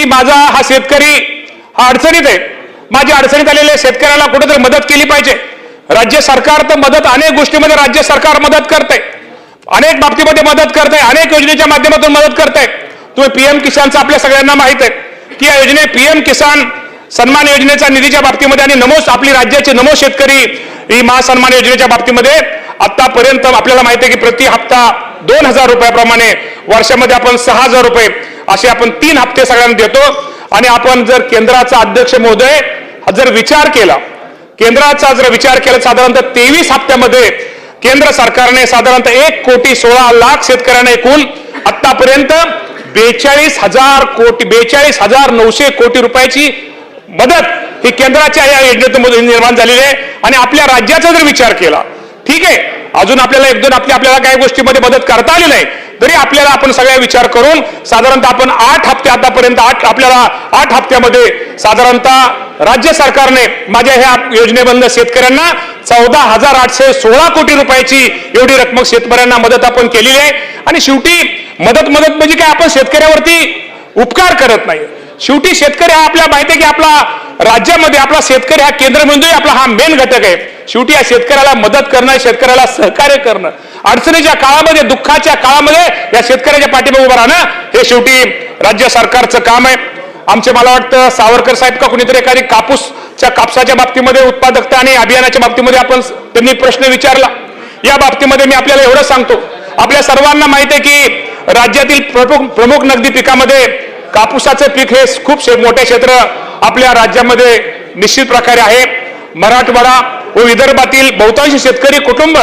की माझा हा शेतकरी हा अडचणीत आहे, माझ्या अडचणीत आलेल्या शेतकऱ्याला कुठेतरी मदत केली पाहिजे। राज्य सरकार तर मदत अनेक गोष्टीमध्ये राज्य सरकार मदत करते, अनेक बाबतीमध्ये मदत करते, अनेक योजनेच्या माध्यमातून मदत करते। तुम्ही पीएम किसानचं आपल्या सगळ्यांना माहित आहे की या योजने पीएम किसान सन्मान योजनेच्या निधीच्या बाबतीमध्ये आणि नमो आपली राज्याचे नमो शेतकरी ही महासन्मान योजनेच्या बाबतीमध्ये आतापर्यंत आपल्याला माहिती आहे की प्रति हप्ता 2000 रुपयाप्रमाणे वर्षामध्ये आपण 6000 रुपये असे आपण 3 हप्ते सगळ्यांना देतो। आणि आपण जर केंद्राचा अध्यक्ष महोदय जर विचार केला, केंद्राचा जर विचार केला, साधारणतः 23 हप्त्यामध्ये केंद्र सरकारने साधारणतः 1,16,00,000 शेतकऱ्यांना एकूण आतापर्यंत 42,900 कोटी रुपयाची मदत ही केंद्राच्या या योजनेतून निर्माण झालेली आहे। आणि आपल्या राज्याचा जर विचार केला, ठीक आहे, अजून आपल्याला एक दोन आपल्याला काही गोष्टीमध्ये मदत करता आली नाही, तरी आपल्याला आपण सगळ्या विचार करून साधारणतः आपण 8 हप्ते आतापर्यंत आपल्याला 8 हप्त्यामध्ये साधारणतः राज्य सरकारने माझ्या ह्या योजनेबंद शेतकऱ्यांना 14,816 कोटी रुपयाची एवढी रक्कम शेतकऱ्यांना मदत आपण केलेली आहे। आणि शेवटी मदत म्हणजे काय, आपण शेतकऱ्यावरती उपकार करत नाही, शेवटी शेतकरी हा आपल्या माहिती आहे की आपला राज्यामध्ये आपला शेतकरी हा केंद्रबिंदू आपला हा मेन घटक आहे। शेवटी या शेतकऱ्याला मदत करणं, शेतकऱ्याला सहकार्य करणं, अडचणीच्या काळामध्ये दुःखाच्या काळामध्ये या शेतकऱ्याच्या पाठीमागे उभं राहणं हे शेवटी राज्य सरकारचं काम आहे। आमचे मला वाटतं सावरकर साहेब का कुणीतरी एखादी कापसाच्या बाबतीमध्ये उत्पादकता आणि अभियानाच्या बाबतीमध्ये त्यांनी प्रश्न विचारला। या बाबतीमध्ये मी आपल्याला एवढं सांगतो, आपल्या सर्वांना माहिती आहे की राज्यातील प्रमुख नगदी पिकामध्ये कापूसाचे पीक हे खूप मोठे क्षेत्र आपल्या राज्यामध्ये निश्चित प्रकारे आहे। मराठवाडा व विदर्भातील बहुतांश शेतकरी कुटुंब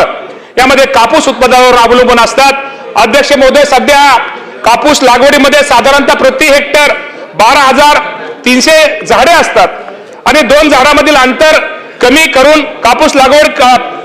यामध्ये कापूस उत्पादनावर अवलंबून असतात। अध्यक्ष महोदय, सध्या कापूस लागवडीमध्ये साधारणतः प्रति हेक्टर 12,300 झाडे असतात आणि 2 झाडामधील अंतर कमी करून कापूस लागवड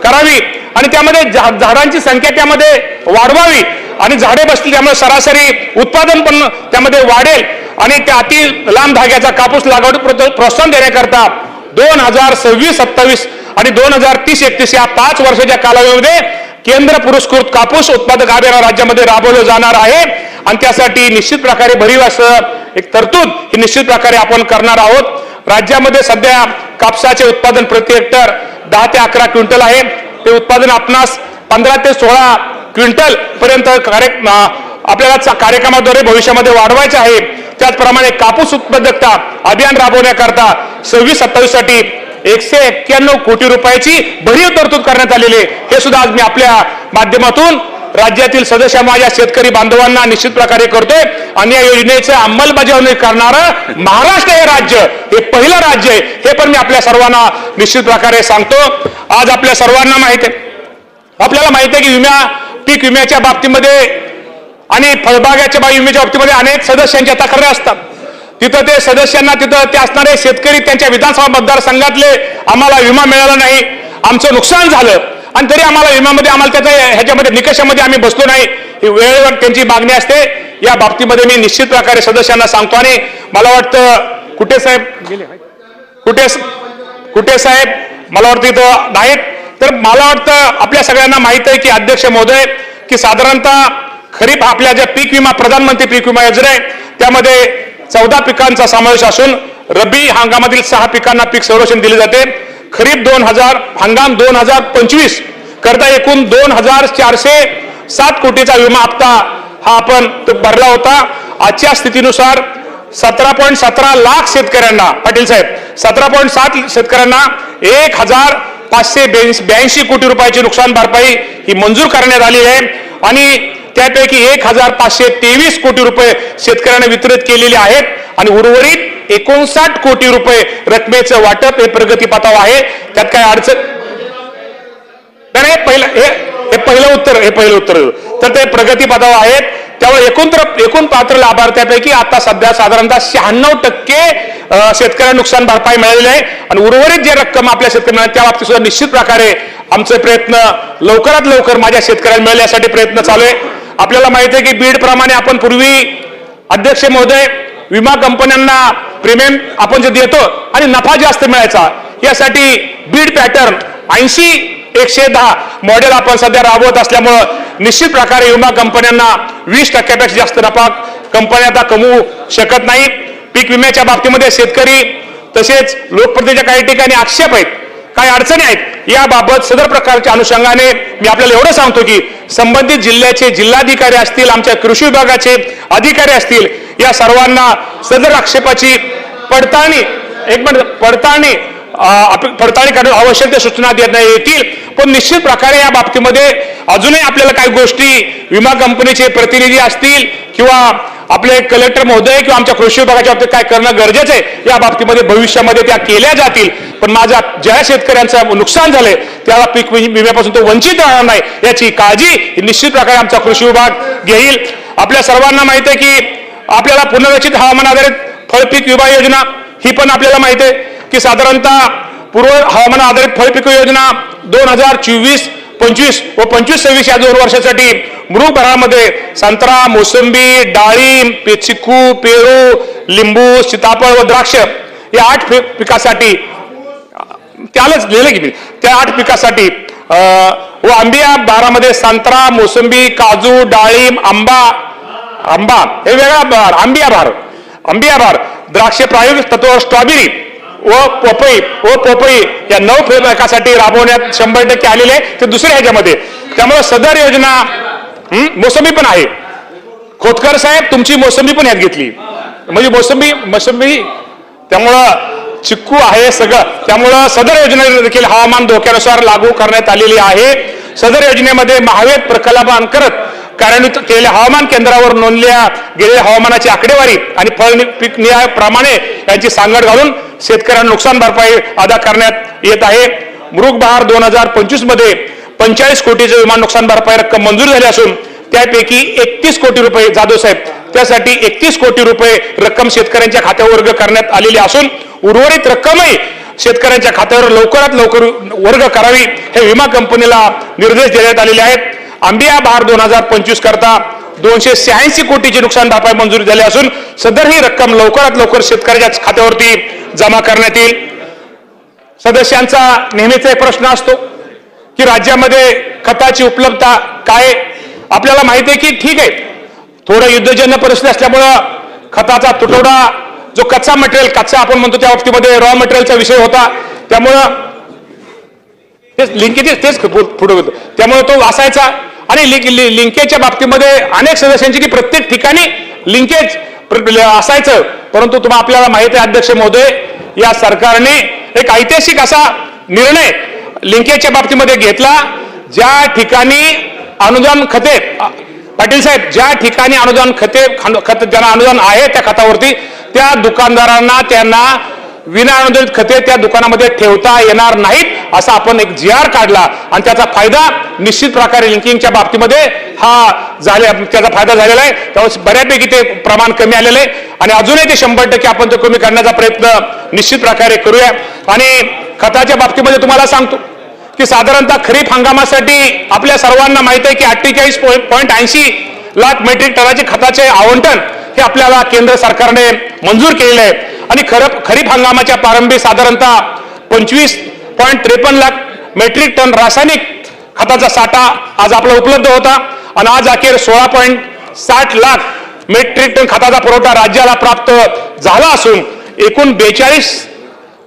करावी आणि त्यामध्ये झाडांची संख्या त्यामध्ये वाढवावी आणि झाडे बसतील त्यामुळे सरासरी उत्पादन पण त्यामध्ये वाढेल आणि त्या अति लांब धाग्याचा कापूस लागवड प्रोत्साहन देण्याकरता 2026-27 आणि 2030-31 या 5 वर्षाच्या कालावधीमध्ये केंद्र पुरस्कृत कापूस उत्पादक अभियान राज्यामध्ये राबवलं जाणार आहे। आणि त्यासाठी निश्चित प्रकारे भरीव असं एक तरतूद ही निश्चित प्रकारे आपण करणार आहोत। राज्यामध्ये सध्या कापसाचे उत्पादन प्रति हेक्टर 10 ते 11 क्विंटल आहे, ते उत्पादन आपणास 15 ते 16 क्विंटल पर्यंत आपल्याला कार्यक्रमाद्वारे भविष्यामध्ये वाढवायचे आहे। त्याचप्रमाणे कापूस उत्पादकता अभियान राबवण्याकरता 26-27 साठी 191 कोटी रुपयाची भरीव तरतूद करण्यात आलेली आहे। हे सुद्धा आज मी आपल्या माध्यमातून राज्यातील सदस्य माझ्या शेतकरी बांधवांना निश्चित प्रकारे करतोय। आणि या योजनेचे अंमलबजावणी करणारं महाराष्ट्र हे राज्य हे पहिलं राज्य आहे, हे पण मी आपल्या सर्वांना निश्चित प्रकारे सांगतो। आज आपल्या सर्वांना माहिती आहे, आपल्याला माहिती आहे की पीक विम्याच्या बाबतीमध्ये आणि फळबागाच्या विम्याच्या बाबतीमध्ये अनेक सदस्यांच्या तक्रारी असतात। तिथं ते सदस्यांना तिथं ते असणारे शेतकरी त्यांच्या विधानसभा मतदारसंघातले आम्हाला विमा मिळाला नाही, आमचं नुकसान झालं आणि तरी आम्हाला विम्यामध्ये त्याच्या ह्याच्यामध्ये निकषामध्ये आम्ही बसलो नाही, ही वेळेवर त्यांची मागणी असते। या बाबतीमध्ये मी निश्चित प्रकारे सदस्यांना सांगतो। आणि मला वाटतं कुठे साहेब मला वाटतं इथं नाहीत, तर मला वाटतं आपल्या सगळ्यांना माहित आहे की अध्यक्ष महोदय की साधारणतः खरीप आपल्या ज्या पीक विमा प्रधानमंत्री पीक विमा योजना आहे त्यामध्ये 14 पिकांचा समावेश असून रब्बी हंगामातील 6 पिकांना पीक संरक्षण दिले जाते। खरीप हंगाम 2025 करता एकूण 2,407 कोटीचा विमा हप्ता हा आपण भरला होता। आजच्या स्थितीनुसार 17.17 लाख शेतकऱ्यांना, पाटील साहेब 17.7 शेतकऱ्यांना 1,582 कोटी रुपयाची नुकसान भरपाई ही मंजूर करण्यात आली आहे आणि त्यापैकी 1,523 कोटी रुपये शेतकऱ्यांना वितरित केलेले आहेत आणि उर्वरित 59 कोटी रुपये रकमेचं वाटप हे प्रगतीपथावर आहे। त्यात काय अडचण नाही, हे पहिलं उत्तर तर ते प्रगतीपथावर आहेत। त्यामुळे एकूण पात्र लाभार्थ्यापैकी आता सध्या साधारणतः 96% शेतकऱ्यांना नुकसान भरपाई मिळालेली आहे आणि उर्वरित जे रक्कम आपल्या शेतकऱ्यांना त्या बाबतीत सुद्धा निश्चित प्रकारे आमचे प्रयत्न लवकरात लवकर माझ्या शेतकऱ्यांना मिळेल यासाठी प्रयत्न चालू आहे। आपल्याला माहिती आहे की बीड प्रमाणे आपण पूर्वी अध्यक्ष महोदय विमा कंपन्यांना प्रीमियम आपण जे देतो आणि नफा जास्त मिळायचा, यासाठी बीड पॅटर्न 80-110 मॉडेल आपण सध्या राबवत असल्यामुळं निश्चित प्रकारे विमा कंपन्यांना 20% पेक्षा जास्त नफा कंपन्या आता कमवू शकत नाही। पीक विम्याच्या बाबतीमध्ये शेतकरी तसेच लोकप्रतिनिधीच्या काही ठिकाणी आक्षेप आहेत, काही अडचणी आहेत, याबाबत सदर प्रकारच्या अनुषंगाने मी आपल्याला एवढं सांगतो की संबंधित जिल्ह्याचे जिल्हाधिकारी असतील, आमच्या कृषी विभागाचे अधिकारी असतील, या सर्वांना सदर आक्षेपाची पडताळणी करण्यात आवश्यक त्या सूचना देण्यात येतील. पण निश्चित प्रकारे या बाबतीमध्ये अजूनही आपल्याला काही गोष्टी विमा कंपनीचे प्रतिनिधी असतील किंवा आपले कलेक्टर महोदय किंवा आमच्या कृषी विभागाच्या बाबतीत काय करणं गरजेचं आहे, या बाबतीमध्ये भविष्यामध्ये त्या केल्या जातील. पण माझ्या ज्या शेतकऱ्यांचं नुकसान झालंय त्याला पीक विम्यापासून तो वंचित राहणार नाही याची काळजी निश्चित प्रकारे आमचा कृषी विभाग घेईल. आपल्या सर्वांना माहिती आहे की आपल्याला पुनर्रचित हवामान आधारित फळपीक विमा योजना ही पण आपल्याला माहिती आहे की साधारणतः पूर्व हवामान आधारित फळपीक योजना 2024-25 व 25-26 या 2 वर्षासाठी मृग भरामध्ये संत्रा, मोसंबी, डाळिंब, चिक्कू, पेरू, लिंबू, सीताफळ व द्राक्ष या 8 पिकासाठी त्यालाच लिहिलं की त्या 8 पिकासाठी व आंबिया भारामध्ये संत्रा, मोसंबी, काजू, डाळिंब, आंबा हे वेगळा भार, आंबिया भार, द्राक्ष प्रायोगिक तत्वावर स्ट्रॉबेरी व पोपई या 9 पिकासाठी राबवण्यात 100% आलेले आहे. ते दुसऱ्या ह्याच्यामध्ये त्यामुळे सदर योजना मोसंबी पण आहे. खोतकर साहेब तुमची मोसंबी पण यात घेतली म्हणजे मोसंबी त्यामुळं चिक्कू आहे सगळं. त्यामुळं सदर योजना देखील हवामान धोक्यानुसार लागू करण्यात आलेली आहे. सदर योजनेमध्ये महावेद प्रकल्पांतर्गत कार्यान्वित केलेल्या हवामान केंद्रावर नोंदल्या गेलेल्या हवामानाची आकडेवारी आणि फळ पीक निहाय प्रमाणे यांची सांगड घालून शेतकऱ्यांना नुकसान भरपाई अदा करण्यात येत आहे. मृग बहार 2025 मध्ये 45 कोटीचे विमा नुकसान भरपाई रक्कम मंजूर झाली असून त्यापैकी 31 कोटी रुपये जाधव साहेब त्यासाठी 31 कोटी रुपये रक्कम शेतकऱ्यांच्या खात्यावर वर्ग करण्यात आलेली असून उर्वरित रक्कमही शेतकऱ्यांच्या खात्यावर लवकरात लवकर वर्ग करावी हे विमा कंपनीला निर्देश देण्यात आलेले आहेत. आंबिया बहार 2025 करता 286 कोटीची नुकसान भरपाई मंजूर झाली असून सदर ही रक्कम लवकरात लवकर शेतकऱ्याच्या खात्यावरती जमा करण्यात येईल. सदस्यांचा नेहमीचा एक प्रश्न असतो की राज्यामध्ये खताची उपलब्धता काय. आपल्याला माहिती आहे की ठीक आहे थोडं युद्धजन्य परिस्थिती असल्यामुळं खताचा तुटवडा जो कच्चा मटेरियल कच्चा आपण म्हणतो त्या बाबतीमध्ये रॉ मटेरियलचा विषय होता. त्यामुळं तेच लिंकेज तेच पुढे होतं त्यामुळे तो असायचा आणि लिंकेजच्या बाबतीमध्ये अनेक सदस्यांची की प्रत्येक ठिकाणी लिंकेज असायचं. परंतु तुम्हाला आपल्याला माहिती आहे अध्यक्ष महोदय या सरकारने एक ऐतिहासिक असा निर्णय लिंकेजच्या बाबतीमध्ये घेतला. ज्या ठिकाणी अनुदान खते पाटील साहेब ज्या ठिकाणी अनुदान खत ज्यांना अनुदान आहे त्या खतावरती त्या दुकानदारांना त्यांना विना अनुदानित खते त्या दुकानामध्ये ठेवता येणार नाहीत असा आपण एक GR काढला आणि त्याचा फायदा निश्चित प्रकारे लिंकिंगच्या बाबतीमध्ये त्याचा फायदा झालेला आहे. त्यामुळे बऱ्यापैकी ते प्रमाण कमी आलेलं आहे आणि अजूनही ते 100% आपण ते कमी करण्याचा प्रयत्न निश्चित प्रकारे करूया. आणि खताच्या बाबतीमध्ये तुम्हाला सांगतो की साधारणतः खरीप हंगामासाठी आपल्या सर्वांना माहिती आहे की 48.80 लाख मेट्रिक टनाचे खताचे आवंटन हे आपल्याला केंद्र सरकारने मंजूर केलेले आहे. आणि खरीप हंगामाच्या प्रारंभी साधारणतः 25.53 लाख मेट्रिक टन रासायनिक खताचा साठा आज आपला उपलब्ध होता आणि आज अखेर 16.60 लाख मेट्रिक टन खताचा पुरवठा राज्याला प्राप्त झाला असून एकूण 42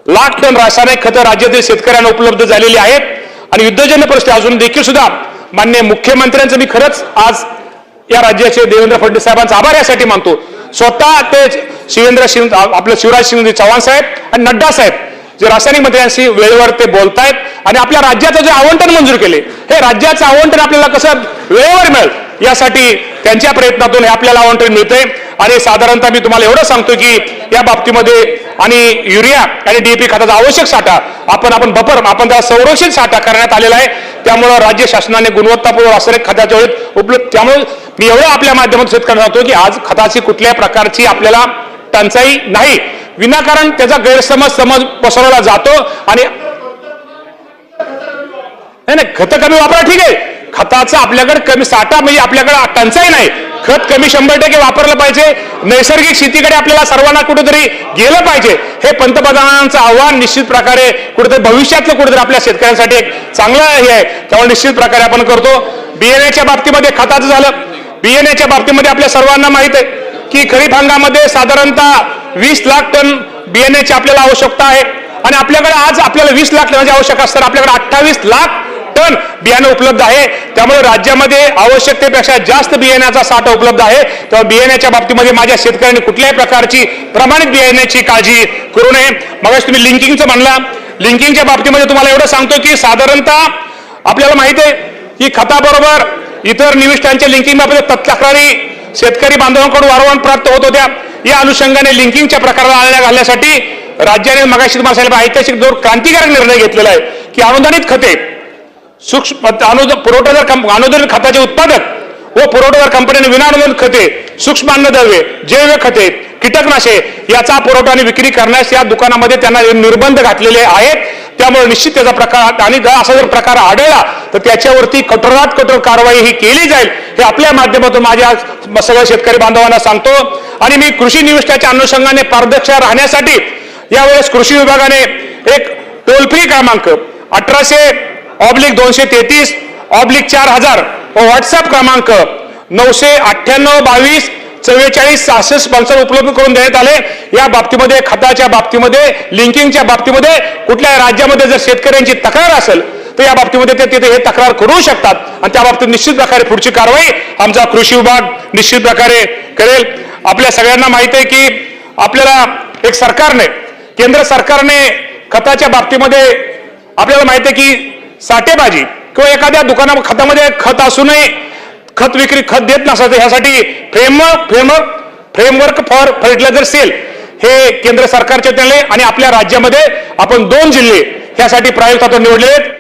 लाख टन रासायनिक खतं राज्यातील शेतकऱ्यांना उपलब्ध झालेली आहेत. आणि युद्धजन्य परिस्थिती अजून देखील सुद्धा माननीय मुख्यमंत्र्यांचं मी खरंच आज या राज्याचे देवेंद्र फडणवीस साहेबांचा आभार यासाठी मानतो. स्वतः ते आपले शिवराज सिंह चौहान साहेब आणि नड्डा साहेब जे रासायनिक मंत्र्यांशी वेळेवर ते बोलतायत आणि आपल्या राज्याचं जे आवंटन मंजूर केले हे राज्याचं आवंटन आपल्याला कसं वेळेवर मिळेल यासाठी त्यांच्या प्रयत्नातून हे आपल्याला आवंटन मिळतंय. आणि साधारणतः मी तुम्हाला एवढं सांगतो की या बाबतीमध्ये आणि युरिया आणि DAP खताचा आवश्यक साठा आपण बफर त्याला संरक्षित साठा करण्यात आलेला आहे. त्यामुळं राज्य शासनाने गुणवत्तापूर्ण रासायनिक खताच्या वेळेत उपलब्ध त्यामुळे मी एवढं आपल्या माध्यमातून शेतकऱ्यांना सांगतो की आज खताची कुठल्याही प्रकारची आपल्याला टंचाई नाही. विनाकारण त्याचा गैरसमज पसरवला जातो आणि नाही खत कमी वापरा ठीक आहे खताचा आपल्याकडे कमी साठा म्हणजे आपल्याकडे टंचाई नाही. खत कमी 100% वापरलं पाहिजे. नैसर्गिक शेतीकडे आपल्याला सर्वांना कुठेतरी गेलं पाहिजे हे पंतप्रधानांचं आव्हान निश्चित प्रकारे कुठेतरी भविष्यातलं कुठेतरी आपल्या शेतकऱ्यांसाठी एक चांगलं हे आहे. त्यामुळे निश्चित प्रकारे आपण करतो. बियाण्याच्या बाबतीमध्ये खताचं झालं. बियाण्याच्या बाबतीमध्ये आपल्या सर्वांना माहित आहे की खरीप हंगामामध्ये साधारणतः 20 लाख टन बियाण्याची आपल्याला आवश्यकता आहे आणि आपल्याकडे आज आपल्याला 20 लाख टनाची आवश्यकता असताना आपल्याकडे 28 लाख टन बियाणं उपलब्ध आहे. त्यामुळे राज्यामध्ये आवश्यकतेपेक्षा जास्त बियाण्याचा साठा उपलब्ध आहे. तेव्हा बियाण्याच्या बाबतीमध्ये माझ्या शेतकऱ्यांनी कुठल्याही प्रकारची प्रमाणित बियाण्याची काळजी करू नये. मग तुम्ही लिंकिंगचं म्हणला, लिंकिंगच्या बाबतीमध्ये तुम्हाला एवढं सांगतो की साधारणतः आपल्याला माहिती आहे की खताबरोबर इतर निविष्ठांच्या लिंकिंग बाबतीत तक्रारी शेतकरी बांधवांकडून वारंवार प्राप्त होत होत्या. या अनुषंगाने लिंकिंगच्या प्रकाराला आळा घालण्यासाठी राज्याने मगाशी तुम्हाला सांगितलं ऐतिहासिक जो क्रांतिकारक निर्णय घेतलेला आहे की अनुदानित खते सूक्ष्म पुरवठादार अनुदानित खताचे उत्पादक व पुरवठादार कंपन्यांनी विनाअनुदानित खते, सूक्ष्म अन्नद्रव्ये, जैव खते, कीटकनाशके याचा पुरवठा आणि विक्री करण्यास या दुकानामध्ये त्यांना निर्बंध घातलेले आहेत. त्यामुळे निश्चित त्याचा प्रकार आणि असा जर प्रकार आढळला तर त्याच्यावरती कठोरात कठोर कारवाई ही केली जाईल हे आपल्या माध्यमातून माझ्या सगळ्या शेतकरी बांधवांना सांगतो. आणि मी कृषी निविष्ठाच्या अनुषंगाने पारदर्शक राहण्यासाठी यावेळेस कृषी विभागाने एक टोल फ्री क्रमांक 18/233/4000 व व्हॉट्सअप क्रमांक 998-22-44-66 उपलब्ध करून देण्यात आले. या बाबतीमध्ये खताच्या बाबतीमध्ये लिंकिंगच्या बाबतीमध्ये कुठल्याही राज्यामध्ये जर शेतकऱ्यांची तक्रार असेल तर या बाबतीमध्ये ते तिथे हे तक्रार करू शकतात आणि त्या बाबतीत निश्चित प्रकारे पुढची कारवाई आमचा कृषी विभाग निश्चित प्रकारे करेल. आपल्या सगळ्यांना माहिती आहे की आपल्याला एक सरकारने केंद्र सरकारने खताच्या बाबतीमध्ये आपल्याला माहिती आहे की साठेबाजी किंवा एखाद्या खतामध्ये खत असूनही खत विक्री खत देत नसतं ह्यासाठी फ्रेमवर्क फॉर फर्टिलायझर सेल हे केंद्र सरकारचे त्याने आणि आपल्या राज्यामध्ये आपण 2 जिल्हे ह्यासाठी प्रायोगिक तत्त्व निवडले आहेत.